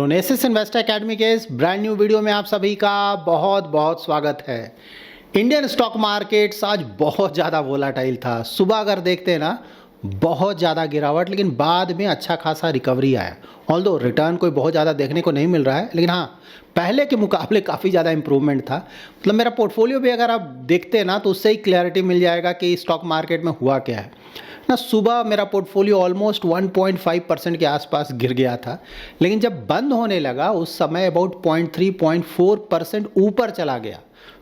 प्रोनेसिस investor academy के इस brand new video में आप सभी का बहुत बहुत स्वागत है। इंडियन स्टॉक मार्केट्स आज बहुत ज़्यादा वोलाटाइल था। सुबह अगर देखते हैं ना, बहुत ज़्यादा गिरावट, लेकिन बाद में अच्छा खासा रिकवरी आया। ऑल्दो रिटर्न कोई बहुत ज़्यादा देखने को नहीं मिल रहा है, लेकिन हाँ, पहले के मुकाबले काफ़ी ज़्यादा इंप्रूवमेंट था। मतलब मेरा पोर्टफोलियो भी अगर आप देखते हैं ना, तो उससे ही क्लैरिटी मिल जाएगा कि स्टॉक मार्केट में हुआ क्या है ना। सुबह मेरा पोर्टफोलियो ऑलमोस्ट 1.5% के आसपास गिर गया था, लेकिन जब बंद होने लगा उस समय अबाउट 0.3-0.4% ऊपर चला गया।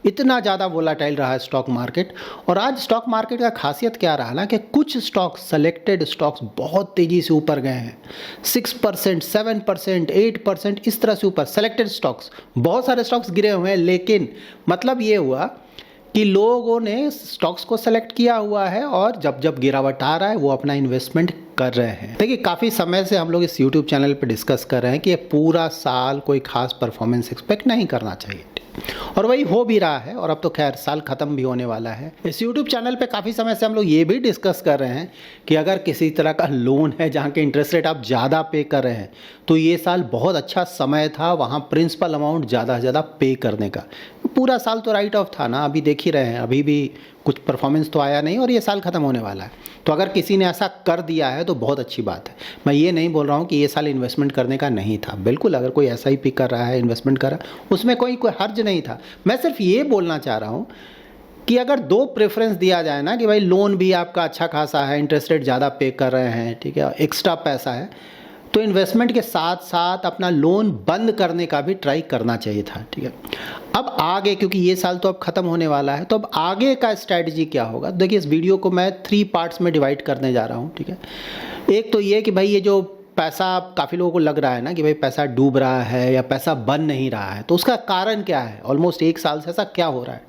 इतना ज़्यादा वोलाटाइल रहा है स्टॉक मार्केट। और आज स्टॉक मार्केट का खासियत क्या रहा ना कि कुछ स्टॉक्स, सेलेक्टेड स्टॉक्स बहुत तेज़ी से ऊपर गए हैं। 6%, 7%, 8% इस तरह से ऊपर सेलेक्टेड स्टॉक्स। बहुत सारे स्टॉक्स गिरे हुए हैं, लेकिन मतलब ये हुआ कि लोगों ने स्टॉक्स को सेलेक्ट किया हुआ है और जब जब गिरावट आ रहा है वो अपना इन्वेस्टमेंट कर रहे हैं। देखिए, काफ़ी समय से हम लोग इस YouTube चैनल पर डिस्कस कर रहे हैं कि पूरा साल कोई खास परफॉर्मेंस एक्सपेक्ट नहीं करना चाहिए, और वही हो भी रहा है। और अब तो खैर साल ख़त्म भी होने वाला है। इस YouTube चैनल पे काफ़ी समय से हम लोग ये भी डिस्कस कर रहे हैं कि अगर किसी तरह का लोन है जहाँ के इंटरेस्ट रेट आप ज़्यादा पे कर रहे हैं, तो ये साल बहुत अच्छा समय था वहाँ प्रिंसिपल अमाउंट ज़्यादा से ज़्यादा पे करने का। पूरा साल तो राइट ऑफ था ना, अभी देख ही रहे हैं, अभी भी कुछ परफॉर्मेंस तो आया नहीं और ये साल ख़त्म होने वाला है। तो अगर किसी ने ऐसा कर दिया है तो बहुत अच्छी बात है। मैं ये नहीं बोल रहा हूँ कि ये साल इन्वेस्टमेंट करने का नहीं था। बिल्कुल, अगर कोई ऐसा ही पिक कर रहा है, इन्वेस्टमेंट कर रहा है, उसमें कोई हर्ज नहीं था। मैं सिर्फ ये बोलना चाह रहा हूँ कि अगर दो प्रेफरेंस दिया जाए ना कि भाई लोन भी आपका अच्छा खासा है, इंटरेस्ट रेट ज़्यादा पे कर रहे हैं, ठीक है, एक्स्ट्रा पैसा है, तो इन्वेस्टमेंट के साथ साथ अपना लोन बंद करने का भी ट्राई करना चाहिए था। ठीक है, अब आगे, क्योंकि ये साल तो अब ख़त्म होने वाला है, तो अब आगे का स्ट्रैटेजी क्या होगा। देखिए, इस वीडियो को मैं 3 पार्ट्स में डिवाइड करने जा रहा हूँ। ठीक है, एक तो ये कि भाई ये जो पैसा, काफ़ी लोगों को लग रहा है ना कि भाई पैसा डूब रहा है या पैसा बन नहीं रहा है, तो उसका कारण क्या है। ऑलमोस्ट 1 साल से ऐसा क्या हो रहा है,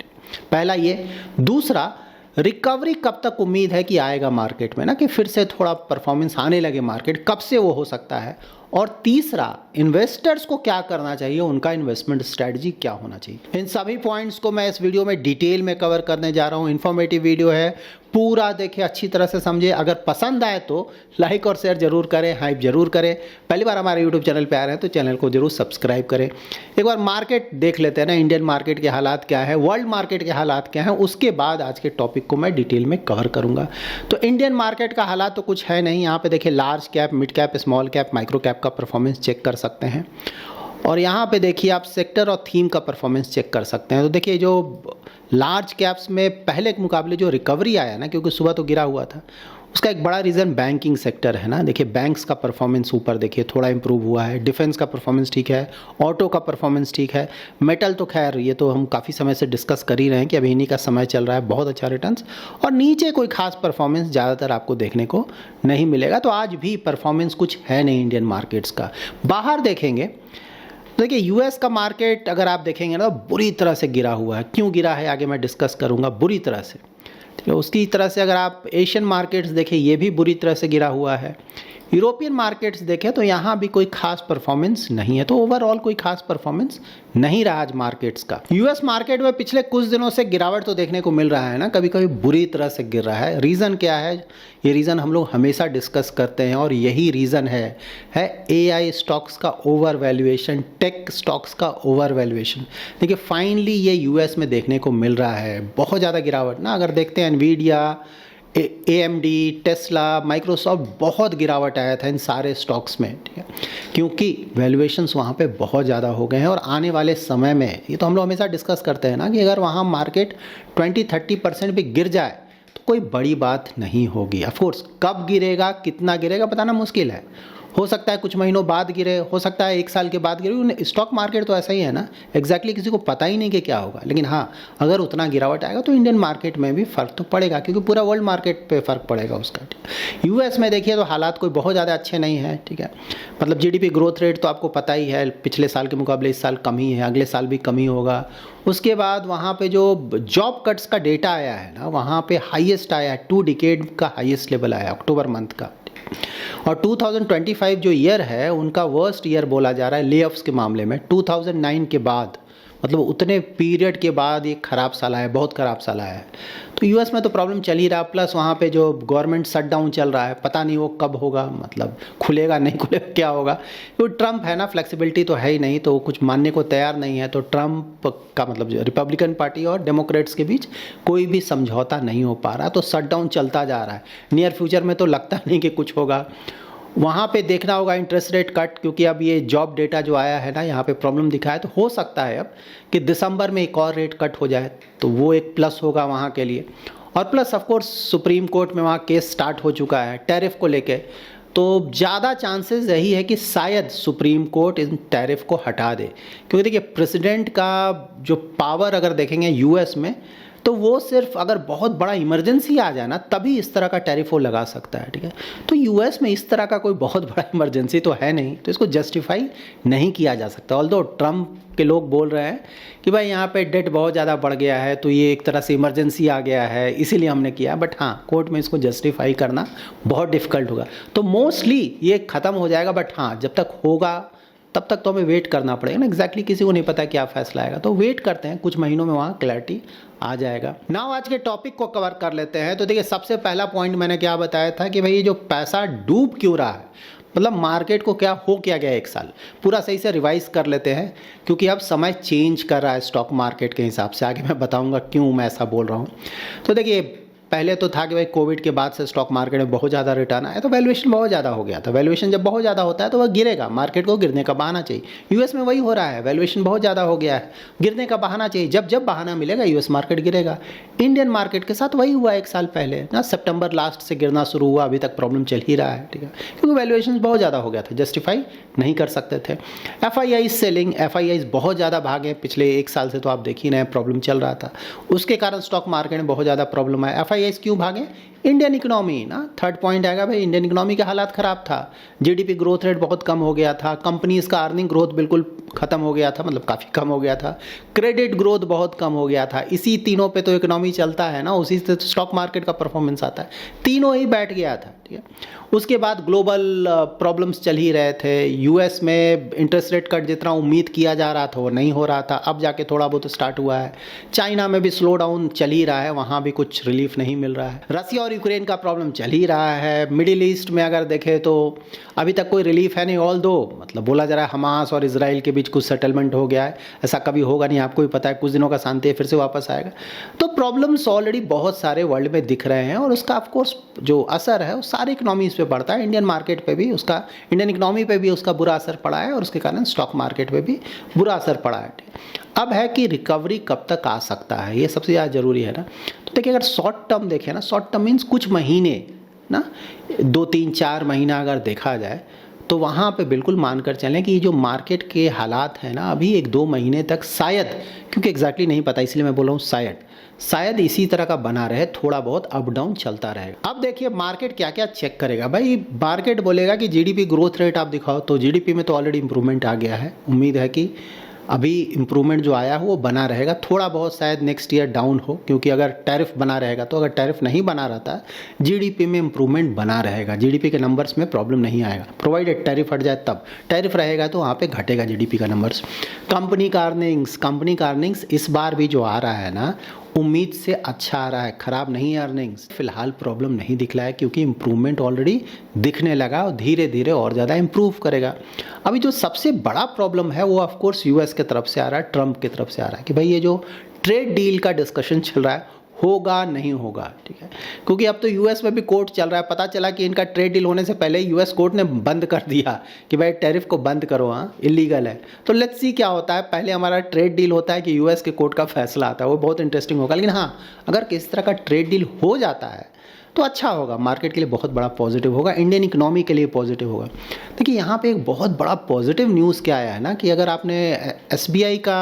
पहला ये। दूसरा, रिकवरी कब तक उम्मीद है कि आएगा मार्केट में ना, कि फिर से थोड़ा परफॉर्मेंस आने लगे मार्केट, कब से वो हो सकता है। और तीसरा, इन्वेस्टर्स को क्या करना चाहिए, उनका इन्वेस्टमेंट स्ट्रेटजी क्या होना चाहिए। इन सभी पॉइंट्स को मैं इस वीडियो में डिटेल में कवर करने जा रहा हूँ। इन्फॉर्मेटिव वीडियो है, पूरा देखिए, अच्छी तरह से समझे। अगर पसंद आए तो लाइक और शेयर जरूर करें, हाइप जरूर करें। पहली बार हमारे यूट्यूब चैनल पे आ रहे हैं तो चैनल को जरूर सब्सक्राइब करें। एक बार मार्केट देख लेते हैं ना, इंडियन मार्केट के हालात क्या है, वर्ल्ड मार्केट के हालात क्या हैं, उसके बाद आज के टॉपिक को मैं डिटेल में कवर करूंगा। तो इंडियन मार्केट का हालात तो कुछ है नहीं। यहाँ पे देखिए, large cap, mid cap, small cap, micro cap का परफॉर्मेंस चेक कर सकते हैं। और यहाँ पे देखिए आप सेक्टर और थीम का परफॉर्मेंस चेक कर सकते हैं। तो देखिए, जो लार्ज कैप्स में पहले के मुकाबले जो रिकवरी आया ना, क्योंकि सुबह तो गिरा हुआ था, उसका एक बड़ा रीज़न बैंकिंग सेक्टर है ना। देखिए, बैंक्स का परफॉर्मेंस ऊपर देखिए थोड़ा इंप्रूव हुआ है। डिफेंस का परफॉर्मेंस ठीक है, ऑटो का परफॉर्मेंस ठीक है। मेटल तो खैर ये तो हम काफ़ी समय से डिस्कस कर ही रहे हैं कि अभी इन्हीं का समय चल रहा है, बहुत अच्छा रिटर्न्स। और नीचे कोई खास परफॉर्मेंस ज़्यादातर आपको देखने को नहीं मिलेगा। तो आज भी परफॉर्मेंस कुछ है नहीं इंडियन मार्केट्स का। बाहर देखेंगे, देखिए यूएस का मार्केट अगर आप देखेंगे ना, बुरी तरह से गिरा हुआ है। क्यों गिरा है आगे मैं डिस्कस करूंगा, बुरी तरह से। ठीक है, उसकी तरह से अगर आप एशियन मार्केट्स देखें, ये भी बुरी तरह से गिरा हुआ है। यूरोपियन मार्केट्स देखें तो यहाँ भी कोई खास परफॉर्मेंस नहीं है। तो ओवरऑल कोई खास परफॉर्मेंस नहीं रहा आज मार्केट्स का। यूएस मार्केट में पिछले कुछ दिनों से गिरावट तो देखने को मिल रहा है ना, कभी कभी बुरी तरह से गिर रहा है। रीज़न क्या है, ये रीज़न हम लोग हमेशा डिस्कस करते हैं, और यही रीज़न है एआई स्टॉक्स का ओवर वैल्यूएशन, टेक स्टॉक्स का ओवर वैल्यूएशन। देखिए, फाइनली ये यूएस में देखने को मिल रहा है बहुत ज़्यादा गिरावट ना। अगर देखते हैं एनवीडिया, AMD, टेस्ला, माइक्रोसॉफ्ट, बहुत गिरावट आया था इन सारे स्टॉक्स में। ठीक है, क्योंकि वैल्यूएशंस वहाँ पे बहुत ज़्यादा हो गए हैं। और आने वाले समय में, ये तो हम लोग हमेशा डिस्कस करते हैं ना, कि अगर वहाँ मार्केट 20-30% भी गिर जाए तो कोई बड़ी बात नहीं होगी। ऑफकोर्स कब गिरेगा, कितना गिरेगा बताना मुश्किल है। हो सकता है कुछ महीनों बाद गिरे, हो सकता है 1 साल के बाद गिरे। स्टॉक मार्केट तो ऐसा ही है ना, एग्जैक्टली किसी को पता ही नहीं कि क्या होगा। लेकिन हाँ, अगर उतना गिरावट आएगा तो इंडियन मार्केट में भी फ़र्क तो पड़ेगा, क्योंकि पूरा वर्ल्ड मार्केट पे फ़र्क पड़ेगा उसका। यूएस में देखिए तो हालात कोई बहुत ज़्यादा अच्छे नहीं है। ठीक है, मतलब जीडीपी ग्रोथ रेट तो आपको पता ही है, पिछले साल के मुकाबले इस साल कम ही है, अगले साल भी कम ही होगा। उसके बाद वहाँ पे जो जॉब कट्स का डेटा आया है ना, वहाँ पे हाईएस्ट आया है, 2 डिकेड का हाईएस्ट लेवल आया अक्टूबर मंथ का। और 2025 जो ईयर है उनका वर्स्ट ईयर बोला जा रहा है लेऑफ्स के मामले में। 2009 के बाद मतलब उतने पीरियड के बाद ये ख़राब साल आया, बहुत ख़राब साल आया है। तो यूएस में तो प्रॉब्लम चल ही रहा, प्लस वहाँ पे जो गवर्नमेंट शटडाउन चल रहा है, पता नहीं वो कब होगा, मतलब खुलेगा नहीं खुलेगा क्या होगा। क्योंकि ट्रम्प है ना, फ्लेक्सिबिलिटी तो है ही नहीं, तो कुछ मानने को तैयार नहीं है। तो ट्रम्प का मतलब रिपब्लिकन पार्टी और डेमोक्रेट्स के बीच कोई भी समझौता नहीं हो पा रहा, तो शटडाउन चलता जा रहा है। नियर फ्यूचर में तो लगता नहीं कि कुछ होगा। वहाँ पे देखना होगा इंटरेस्ट रेट कट, क्योंकि अब ये जॉब डेटा जो आया है ना, यहाँ पे प्रॉब्लम दिखा है। तो हो सकता है अब कि दिसंबर में एक और रेट कट हो जाए, तो वो एक प्लस होगा वहाँ के लिए। और plus of course supreme court में वहाँ केस स्टार्ट हो चुका है टैरिफ को लेके, तो ज़्यादा चांसेस यही है कि शायद सुप्रीम कोर्ट इन टैरिफ को हटा दे। क्योंकि देखिए प्रेसिडेंट का जो पावर अगर देखेंगे यूएस में, तो वो सिर्फ अगर बहुत बड़ा इमरजेंसी आ जाए ना, तभी इस तरह का टैरिफ वो लगा सकता है, ठीक है। तो यूएस में इस तरह का कोई बहुत बड़ा इमरजेंसी तो है नहीं, तो इसको जस्टिफाई नहीं किया जा सकता। ऑल्दो ट्रम्प के लोग बोल रहे हैं कि भाई यहाँ पे डेट बहुत ज़्यादा बढ़ गया है, तो ये एक तरह से इमरजेंसी आ गया है, इसीलिए हमने किया। बट हाँ, कोर्ट में इसको जस्टिफाई करना बहुत डिफ़िकल्ट होगा। तो मोस्टली ये ख़त्म हो जाएगा, बट हाँ जब तक होगा तब तक तो हमें वेट करना पड़ेगा ना। एग्जैक्टली किसी को नहीं पता क्या फैसला आएगा, तो वेट करते हैं, कुछ महीनों में वहाँ क्लैरिटी आ जाएगा। नाउ आज के टॉपिक को कवर कर लेते हैं। तो देखिए सबसे पहला पॉइंट मैंने क्या बताया था कि भाई ये जो पैसा डूब क्यों रहा है, मतलब मार्केट को क्या हो क्या गया एक साल, पूरा सही से रिवाइज कर लेते हैं। क्योंकि अब समय चेंज कर रहा है स्टॉक मार्केट के हिसाब से, आगे मैं बताऊंगा क्यों मैं ऐसा बोल रहा हूँ। तो देखिए पहले तो था कि भाई कोविड के बाद से स्टॉक मार्केट में बहुत ज़्यादा रिटर्न आया, तो वैल्यूएशन बहुत ज़्यादा हो गया था। वैल्यूएशन जब बहुत ज़्यादा होता है तो वह गिरेगा, मार्केट को गिरने का बहाना चाहिए। यूएस में वही हो रहा है, वैल्यूएशन बहुत ज़्यादा हो गया है, गिरने का बहाना चाहिए। जब जब बहाना मिलेगा यूएस मार्केट गिरेगा। इंडियन मार्केट के साथ वही हुआ एक साल पहले ना, सितंबर लास्ट से गिरना शुरू हुआ, अभी तक प्रॉब्लम चल ही रहा है, ठीक है। क्योंकि वैल्यूएशन बहुत ज़्यादा हो गया था, जस्टिफाई नहीं कर सकते थे। एफआईआई सेलिंग, एफआईआई बहुत ज़्यादा भागे पिछले एक साल से, तो आप देख ही रहे हैं प्रॉब्लम चल रहा था, उसके कारण स्टॉक मार्केट में बहुत ज़्यादा प्रॉब्लम है। एफआईआई क्यों भागे? इंडियन इकोनॉमी ना, थर्ड पॉइंट आएगा भाई, इंडियन इकोनॉमी का हालात ख़राब था। जीडीपी ग्रोथ रेट बहुत कम हो गया था, कंपनीज का अर्निंग ग्रोथ बिल्कुल ख़त्म हो गया था, मतलब काफ़ी कम हो गया था, क्रेडिट ग्रोथ बहुत कम हो गया था। इसी तीनों पे तो इकोनॉमी चलता है ना, उसी से तो स्टॉक मार्केट का परफॉर्मेंस आता है। तीनों ही बैठ गया था, ठीक है। उसके बाद ग्लोबल प्रॉब्लम्स चल ही रहे थे। यूएस में इंटरेस्ट रेट कट जितना उम्मीद किया जा रहा था वो नहीं हो रहा था, अब जाके थोड़ा बहुत स्टार्ट हुआ है। चाइना में भी स्लो डाउन चल ही रहा है, वहाँ भी कुछ रिलीफ नहीं मिल रहा है। रसिया और यूक्रेन का प्रॉब्लम चल ही रहा है। मिडिल ईस्ट में अगर देखें तो अभी तक कोई रिलीफ है नहीं, ऑल दो मतलब बोला जा रहा है हमास और इजराइल के बीच कुछ सेटलमेंट हो गया है। ऐसा कभी होगा नहीं, आपको भी पता है, कुछ दिनों का शांति है, फिर से वापस आएगा। तो प्रॉब्लम्स ऑलरेडी बहुत सारे वर्ल्ड में दिख रहे हैं, और उसका ऑफकोर्स जो असर है वो सारी इकोनॉमीज पे पड़ता है। इंडियन मार्केट पे भी उसका, इंडियन इकोनॉमी पे भी उसका बुरा असर पड़ा है, और उसके कारण स्टॉक मार्केट पे भी बुरा असर पड़ा है। अब है कि रिकवरी कब तक आ सकता है, ये सबसे ज़्यादा जरूरी है ना। तो देखिए अगर शॉर्ट टर्म देखें ना, शॉर्ट टर्म मीन्स कुछ महीने ना, 2-3-4 महीना अगर देखा जाए, तो वहाँ पे बिल्कुल मानकर चलें कि ये जो मार्केट के हालात हैं ना, अभी 1-2 महीने तक शायद, क्योंकि एग्जैक्टली नहीं पता इसलिए मैं बोल रहा हूँ शायद इसी तरह का बना रहे, थोड़ा बहुत अप डाउन चलता रहेगा। अब देखिए मार्केट क्या क्या चेक करेगा भाई। मार्केट बोलेगा कि जीडीपी ग्रोथ रेट आप दिखाओ, तो जीडीपी में तो ऑलरेडी इंप्रूवमेंट आ गया है। उम्मीद है कि अभी इम्प्रूवमेंट जो आया है वो बना रहेगा, थोड़ा बहुत शायद नेक्स्ट ईयर डाउन हो, क्योंकि अगर टैरिफ बना रहेगा, तो अगर टैरिफ नहीं बना रहता जीडीपी में इम्प्रूवमेंट बना रहेगा, जीडीपी के नंबर्स में प्रॉब्लम नहीं आएगा। प्रोवाइडेड टैरिफ हट जाए तब, टैरिफ रहेगा तो वहाँ पे घटेगा जीडीपी का नंबर्स। कंपनी का अर्निंग्स इस बार भी जो आ रहा है ना, उम्मीद से अच्छा आ रहा है, खराब नहीं है अर्निंग्स। फिलहाल प्रॉब्लम नहीं दिख रहा है, क्योंकि इम्प्रूवमेंट ऑलरेडी दिखने लगा और धीरे धीरे और ज़्यादा इम्प्रूव करेगा। अभी जो सबसे बड़ा प्रॉब्लम है वो ऑफ कोर्स यूएस की तरफ से आ रहा है, ट्रम्प की तरफ से आ रहा है कि भाई ये जो ट्रेड डील का डिस्कशन चल रहा है होगा नहीं होगा, ठीक है। क्योंकि अब तो यूएस में भी कोर्ट चल रहा है, पता चला कि इनका ट्रेड डील होने से पहले यूएस कोर्ट ने बंद कर दिया कि भाई टैरिफ को बंद करो, हाँ इलीगल है। तो लेट्स सी क्या होता है, पहले हमारा ट्रेड डील होता है कि यूएस के कोर्ट का फैसला आता है, वो बहुत इंटरेस्टिंग होगा। लेकिन हाँ, अगर किसी तरह का ट्रेड डील हो जाता है तो अच्छा होगा, मार्केट के लिए बहुत बड़ा पॉजिटिव होगा, इंडियन इकोनॉमी के लिए पॉजिटिव होगा। देखिए यहाँ पे एक बहुत बड़ा पॉजिटिव न्यूज़ क्या आया है ना, कि अगर आपने एसबीआई का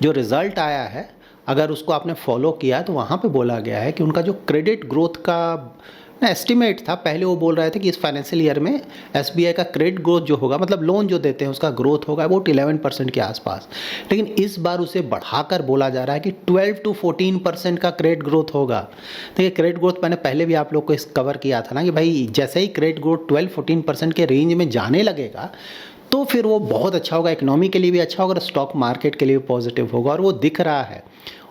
जो रिज़ल्ट आया है, अगर उसको आपने फॉलो किया, तो वहाँ पे बोला गया है कि उनका जो क्रेडिट ग्रोथ का एस्टिमेट था, पहले वो बोल रहे थे कि इस फाइनेंशियल ईयर में एसबीआई का क्रेडिट ग्रोथ जो होगा, मतलब लोन जो देते हैं उसका ग्रोथ होगा वो 11% के आसपास। लेकिन इस बार उसे बढ़ाकर बोला जा रहा है कि 12-14% का क्रेडिट ग्रोथ होगा। देखिए क्रेडिट ग्रोथ मैंने पहले भी आप लोग को इस कवर किया था ना, कि भाई जैसे ही क्रेडिट ग्रोथ 12-14% के रेंज में जाने लगेगा, तो फिर वो बहुत अच्छा होगा, इकोनॉमी के लिए भी अच्छा होगा और स्टॉक मार्केट के लिए भी पॉजिटिव होगा, और वो दिख रहा है।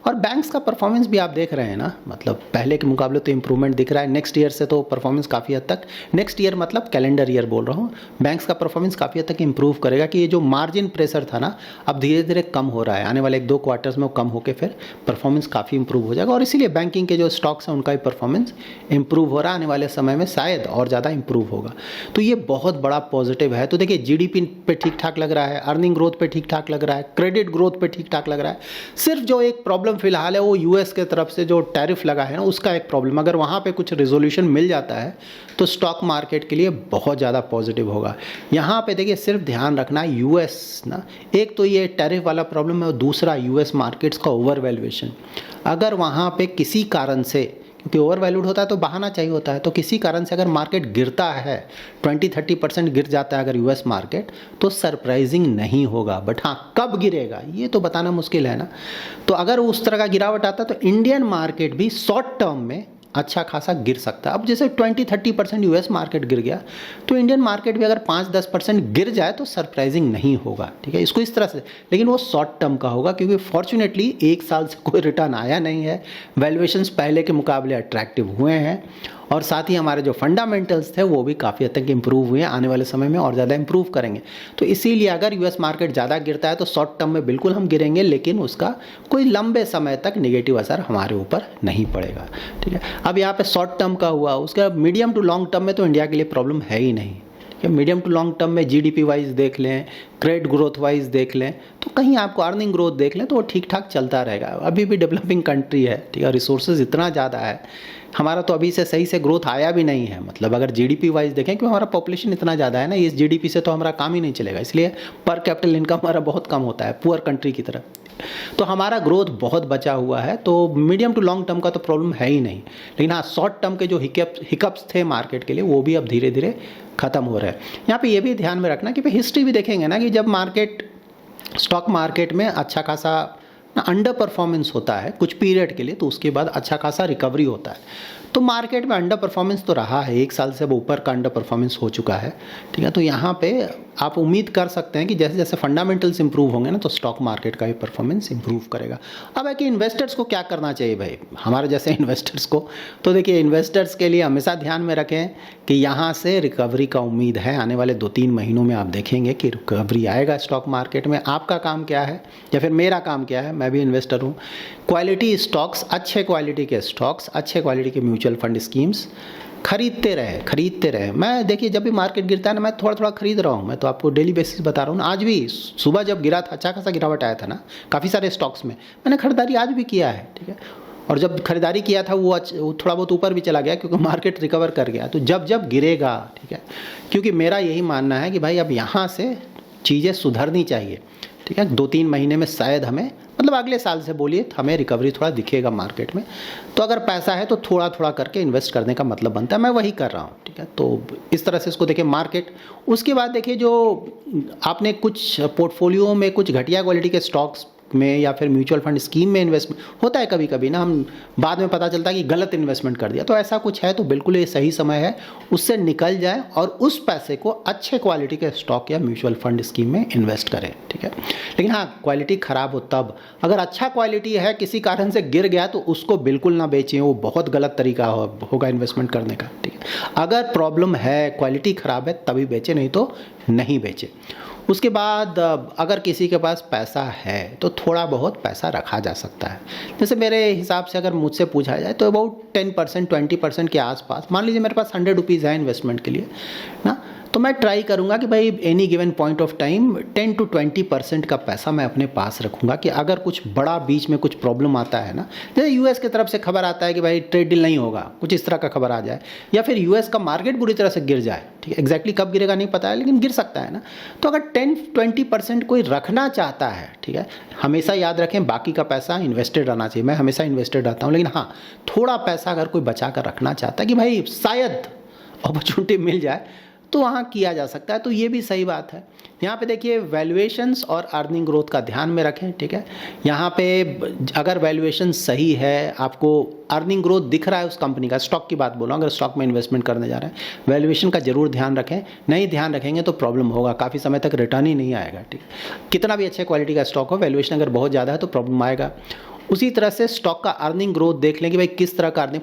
और बैंक्स का परफॉर्मेंस भी आप देख रहे हैं ना, मतलब पहले के मुकाबले तो इम्प्रूवमेंट दिख रहा है। नेक्स्ट ईयर से तो परफॉर्मेंस काफ़ी हद तक, नेक्स्ट ईयर मतलब कैलेंडर ईयर बोल रहा हूँ, बैंक्स का परफॉर्मेंस काफ़ी हद तक इंप्रूव करेगा कि ये जो मार्जिन प्रेशर था ना, अब धीरे धीरे कम हो रहा है। आने वाले 1-2 क्वार्टर्स में वो कम होकर फिर परफॉर्मेंस काफ़ी इंप्रूव हो जाएगा, और इसीलिए बैंकिंग के जो स्टॉक्स हैं उनका भी परफॉर्मेंस इंप्रूव हो रहा है। आने वाले समय में शायद और ज़्यादा इंप्रूव होगा, तो ये बहुत बड़ा पॉजिटिव है। तो देखिए जीडीपी पे ठीक ठाक लग रहा है, अर्निंग ग्रोथ पे ठीक ठाक लग रहा है, क्रेडिट ग्रोथ पे ठीक ठाक लग रहा है। सिर्फ जो एक प्रॉब्लम फिलहाल है वो यूएस के तरफ से जो टैरिफ लगा है ना, उसका एक प्रॉब्लम, अगर वहाँ पे कुछ रिजोल्यूशन मिल जाता है तो स्टॉक मार्केट के लिए बहुत ज़्यादा पॉजिटिव होगा। यहाँ पे देखिए सिर्फ ध्यान रखना यूएस ना, एक तो ये टैरिफ वाला प्रॉब्लम है और दूसरा यूएस मार्केट्स का ओवर वैल्यूएशन। अगर वहाँ पे किसी कारण से, क्योंकि ओवर वैल्यूड होता है तो बहाना चाहिए होता है, तो किसी कारण से अगर मार्केट गिरता है 20-30% गिर जाता है अगर यूएस मार्केट, तो सरप्राइजिंग नहीं होगा। बट हाँ, कब गिरेगा ये तो बताना मुश्किल है ना। तो अगर उस तरह का गिरावट आता है तो इंडियन मार्केट भी शॉर्ट टर्म में अच्छा खासा गिर सकता है। अब जैसे 20-30% यूएस मार्केट गिर गया, तो इंडियन मार्केट भी अगर 5-10% गिर जाए तो सरप्राइजिंग नहीं होगा, ठीक है, इसको इस तरह से। लेकिन वो शॉर्ट टर्म का होगा, क्योंकि फॉर्चुनेटली 1 साल से कोई रिटर्न आया नहीं है, वैल्यूएशंस पहले के मुकाबले अट्रैक्टिव हुए हैं, और साथ ही हमारे जो फंडामेंटल्स थे वो भी काफ़ी हद तक इंप्रूव हुए हैं, आने वाले समय में और ज़्यादा इंप्रूव करेंगे। तो इसीलिए अगर यूएस मार्केट ज़्यादा गिरता है तो शॉर्ट टर्म में बिल्कुल हम गिरेंगे, लेकिन उसका कोई लंबे समय तक नेगेटिव असर हमारे ऊपर नहीं पड़ेगा, ठीक है। अब यहाँ पे शॉर्ट टर्म का हुआ, उसका मीडियम टू लॉन्ग टर्म में तो इंडिया के लिए प्रॉब्लम है ही नहीं। मीडियम टू लॉन्ग टर्म में जीडीपी वाइज देख लें, क्रेडिट ग्रोथ वाइज देख लें, तो कहीं आपको अर्निंग ग्रोथ देख लें तो वो ठीक ठाक चलता रहेगा। अभी भी डेवलपिंग कंट्री है, ठीक है, रिसोर्सेज इतना ज़्यादा है, हमारा तो अभी से सही से ग्रोथ आया भी नहीं है। मतलब अगर जीडीपी वाइज देखें, क्योंकि हमारा पॉपुलेशन इतना ज़्यादा है ना, इस जीडीपी से तो हमारा काम ही नहीं चलेगा, इसलिए पर कैपिटल इनकम हमारा बहुत कम होता है पुअर कंट्री की तरह। तो हमारा ग्रोथ बहुत बचा हुआ है, तो मीडियम टू लॉन्ग टर्म का तो प्रॉब्लम है ही नहीं। लेकिन हाँ, शॉर्ट टर्म के जो हिकअप्स थे मार्केट के लिए, वो भी अब धीरे धीरे खत्म हो रहे हैं। यहाँ पे ये भी ध्यान में रखना कि हिस्ट्री भी देखेंगे ना, कि जब मार्केट, स्टॉक मार्केट में अच्छा खासा अंडर परफॉर्मेंस होता है कुछ पीरियड के लिए, तो उसके बाद अच्छा खासा रिकवरी होता है। तो मार्केट में अंडर परफॉर्मेंस तो रहा है, 1 साल से अब ऊपर का अंडर परफॉर्मेंस हो चुका है, ठीक है। तो यहाँ पे आप उम्मीद कर सकते हैं कि जैसे जैसे फंडामेंटल्स इंप्रूव होंगे ना, तो स्टॉक मार्केट का भी परफॉर्मेंस इंप्रूव करेगा। अब है कि इन्वेस्टर्स को क्या करना चाहिए भाई, हमारे जैसे इन्वेस्टर्स को, तो देखिए इन्वेस्टर्स के लिए हमेशा ध्यान में रखें कि यहाँ से रिकवरी का उम्मीद है। आने वाले 2-3 महीनों में आप देखेंगे कि रिकवरी आएगा स्टॉक मार्केट में। आपका काम क्या है, या फिर मेरा काम क्या है, मैं भी इन्वेस्टर हूँ, क्वालिटी स्टॉक्स, अच्छे क्वालिटी के स्टॉक्स, अच्छे क्वालिटी के म्यूचुअल फंड स्कीम्स खरीदते रहे। मैं देखिए जब भी मार्केट गिरता है ना, मैं थोड़ा थोड़ा खरीद रहा हूँ। मैं तो आपको डेली बेसिस बता रहा हूँ ना, आज भी सुबह जब गिरा था, अच्छा खासा गिरावट आया था ना काफ़ी सारे स्टॉक्स में, मैंने खरीदारी आज भी किया है, ठीक है। और जब खरीदारी किया था वो थोड़ा बहुत ऊपर भी चला गया, क्योंकि मार्केट रिकवर कर गया। तो जब गिरेगा, ठीक है, क्योंकि मेरा यही मानना है कि भाई अब यहाँ से चीज़ें सुधरनी चाहिए, ठीक है। 2-3 महीने में शायद हमें, मतलब अगले साल से बोलिए, हमें रिकवरी थोड़ा दिखेगा मार्केट में। तो अगर पैसा है तो थोड़ा थोड़ा करके इन्वेस्ट करने का मतलब बनता है, मैं वही कर रहा हूँ, ठीक है। तो इस तरह से इसको देखिए मार्केट। उसके बाद देखिए जो आपने कुछ पोर्टफोलियो में कुछ घटिया क्वालिटी के स्टॉक्स में या फिर म्यूचुअल फंड स्कीम में इन्वेस्टमेंट होता है कभी कभी ना, हम बाद में पता चलता है कि गलत इन्वेस्टमेंट कर दिया, तो ऐसा कुछ है तो बिल्कुल ये सही समय है उससे निकल जाए और उस पैसे को अच्छे क्वालिटी के स्टॉक या म्यूचुअल फंड स्कीम में इन्वेस्ट करें, ठीक है। लेकिन हाँ, क्वालिटी ख़राब हो तब, अगर अच्छा क्वालिटी है किसी कारण से गिर गया तो उसको बिल्कुल ना बेचें, वो बहुत गलत तरीका होगा इन्वेस्टमेंट करने का, ठीक है। अगर प्रॉब्लम है, क्वालिटी ख़राब है, तभी बेचें, नहीं तो नहीं बेचें। उसके बाद अगर किसी के पास पैसा है तो थोड़ा बहुत पैसा रखा जा सकता है। जैसे मेरे हिसाब से अगर मुझसे पूछा जाए तो अबाउट 10% 20% के आसपास, मान लीजिए मेरे पास 100 रुपीज़ है इन्वेस्टमेंट के लिए ना, तो मैं ट्राई करूँगा कि भाई any given point of time 10 to 20% का पैसा मैं अपने पास रखूँगा, कि अगर कुछ बड़ा बीच में कुछ प्रॉब्लम आता है ना, जैसे यूएस की तरफ से खबर आता है कि भाई ट्रेड डील नहीं होगा, कुछ इस तरह का खबर आ जाए, या फिर यूएस का मार्केट बुरी तरह से गिर जाए, ठीक है, एग्जैक्टली कब गिरेगा नहीं पता है लेकिन गिर सकता है ना, तो अगर 10-20% कोई रखना चाहता है, ठीक है, हमेशा याद रखें बाकी का पैसा इन्वेस्टेड रहना चाहिए। मैं हमेशा इन्वेस्टेड रहता हूँ, लेकिन हाँ, थोड़ा पैसा अगर कोई बचा कर रखना चाहता है कि भाई शायद अपॉर्चुनिटी मिल जाए, तो वहाँ किया जा सकता है, तो ये भी सही बात है। यहाँ पे देखिए वैल्यूएशंस और अर्निंग ग्रोथ का ध्यान में रखें, ठीक है। यहाँ पे अगर वैल्यूएशन सही है, आपको अर्निंग ग्रोथ दिख रहा है उस कंपनी का, स्टॉक की बात बोल रहा हूँ, अगर स्टॉक में इन्वेस्टमेंट करने जा रहे हैं, वैल्यूएशन का जरूर ध्यान रखें। नहीं ध्यान रखेंगे तो प्रॉब्लम होगा, काफ़ी समय तक रिटर्न ही नहीं आएगा, ठीक है। कितना भी अच्छे क्वालिटी का स्टॉक हो, वैल्यूएशन अगर बहुत ज़्यादा है तो प्रॉब्लम आएगा। उसी तरह से स्टॉक का अर्निंग ग्रोथ देख लें कि भाई किस तरह का अर्निंग,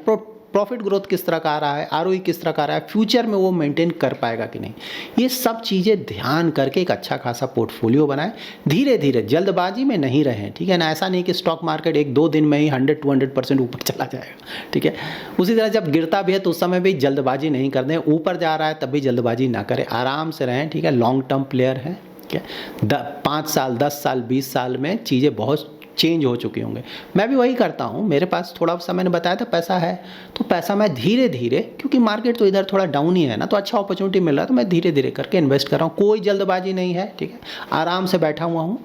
प्रॉफिट ग्रोथ किस तरह का आ रहा है, आरओई किस तरह का आ रहा है, फ्यूचर में वो मेंटेन कर पाएगा कि नहीं। ये सब चीज़ें ध्यान करके एक अच्छा खासा पोर्टफोलियो बनाएं। धीरे धीरे, जल्दबाजी में नहीं रहें, ठीक है ना। ऐसा नहीं कि स्टॉक मार्केट 1-2 दिन में ही 100-200% ऊपर चला जाएगा, ठीक है। उसी तरह जब गिरता भी है तो उस समय भी जल्दबाजी नहीं कर दें। ऊपर जा रहा है तब भी जल्दबाजी ना करें, आराम से रहें, ठीक है। लॉन्ग टर्म प्लेयर हैं, ठीक है। 5 साल, 10 साल, 20 साल में चीज़ें बहुत चेंज हो चुके होंगे। मैं भी वही करता हूँ, मेरे पास थोड़ा सा मैंने बताया था पैसा है, तो पैसा मैं धीरे धीरे, क्योंकि मार्केट तो इधर थोड़ा डाउन ही है ना, तो अच्छा अपॉर्चुनिटी मिल रहा है, तो मैं धीरे धीरे करके इन्वेस्ट कर रहा हूँ। कोई जल्दबाजी नहीं है, ठीक है। आराम से बैठा हुआ हूँ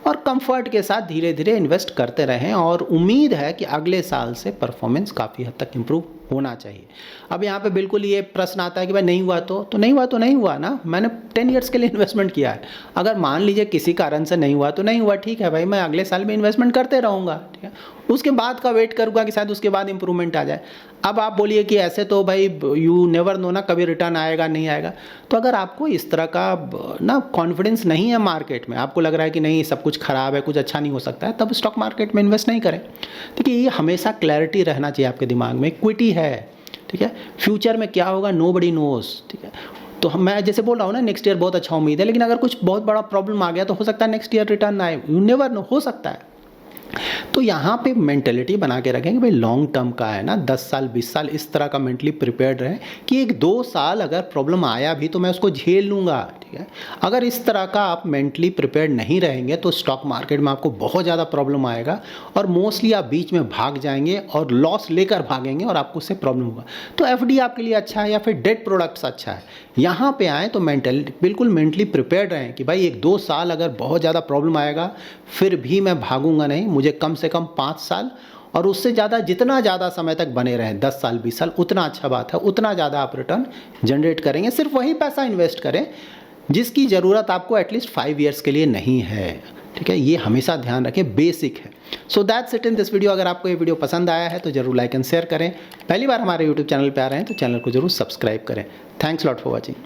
और कंफर्ट के साथ धीरे धीरे इन्वेस्ट करते रहें, और उम्मीद है कि अगले साल से परफॉर्मेंस काफ़ी हद तक इम्प्रूव होना चाहिए। अब यहाँ पे बिल्कुल ये प्रश्न आता है कि भाई नहीं हुआ तो नहीं हुआ तो नहीं हुआ ना, मैंने 10 ईयर्स के लिए इन्वेस्टमेंट किया है। अगर मान लीजिए किसी कारण से नहीं हुआ तो नहीं हुआ, ठीक है भाई, मैं अगले साल में इन्वेस्टमेंट करते रहूँगा, ठीक है। उसके बाद का वेट करूँगा कि शायद उसके बाद इंप्रूवमेंट आ जाए। अब आप बोलिए कि ऐसे तो भाई यू नेवर नो ना, कभी रिटर्न आएगा नहीं आएगा। तो अगर आपको इस तरह का ना कॉन्फिडेंस नहीं है मार्केट में, आपको लग रहा है कि नहीं सब कुछ खराब है, कुछ अच्छा नहीं हो सकता है, तब स्टॉक मार्केट में इन्वेस्ट नहीं करें। देखिए ये हमेशा क्लैरिटी रहना चाहिए आपके दिमाग में, इक्विटी है, ठीक है। फ्यूचर में क्या होगा नोबडी नोज, ठीक है। तो मैं जैसे बोल रहा हूँ ना, नेक्स्ट ईयर बहुत अच्छा उम्मीद है, लेकिन अगर कुछ बहुत बड़ा प्रॉब्लम आ गया तो हो सकता है नेक्स्ट ईयर रिटर्न ना आए, यू नेवर नो, हो सकता है। तो यहाँ पे मेंटेलिटी बना के रखें कि भाई लॉन्ग टर्म का है ना, 10 साल 20 साल, इस तरह का मेंटली प्रिपेयर्ड रहें कि 1-2 साल अगर प्रॉब्लम आया भी तो मैं उसको झेल लूँगा, ठीक है। अगर इस तरह का आप मेंटली प्रिपेयर्ड नहीं रहेंगे तो स्टॉक मार्केट में आपको बहुत ज़्यादा प्रॉब्लम आएगा, और मोस्टली आप बीच में भाग जाएंगे और लॉस लेकर भागेंगे और आपको उससे प्रॉब्लम होगा। तो एफडी आपके लिए अच्छा है या फिर डेट प्रोडक्ट्स अच्छा है। यहाँ पे आएँ तो बिल्कुल मेंटली प्रिपेयर्ड रहें कि भाई 1-2 साल अगर बहुत ज़्यादा प्रॉब्लम आएगा फिर भी मैं भागूंगा नहीं, मुझे कम से कम 5 साल और उससे ज़्यादा, जितना ज़्यादा समय तक बने रहें, 10 साल 20 साल, उतना अच्छा बात है, उतना ज़्यादा आप रिटर्न जनरेट करेंगे। सिर्फ वही पैसा इन्वेस्ट करें जिसकी ज़रूरत आपको एटलीस्ट 5 ईयर्स के लिए नहीं है, ठीक है। ये हमेशा ध्यान रखें, बेसिक है। So that's it in this video. अगर आपको ये वीडियो पसंद आया है तो जरूर लाइक एंड शेयर करें। पहली बार हमारे यूट्यूब चैनल पर आ रहे हैं तो चैनल को जरूर सब्सक्राइब करें। Thanks lot for watching.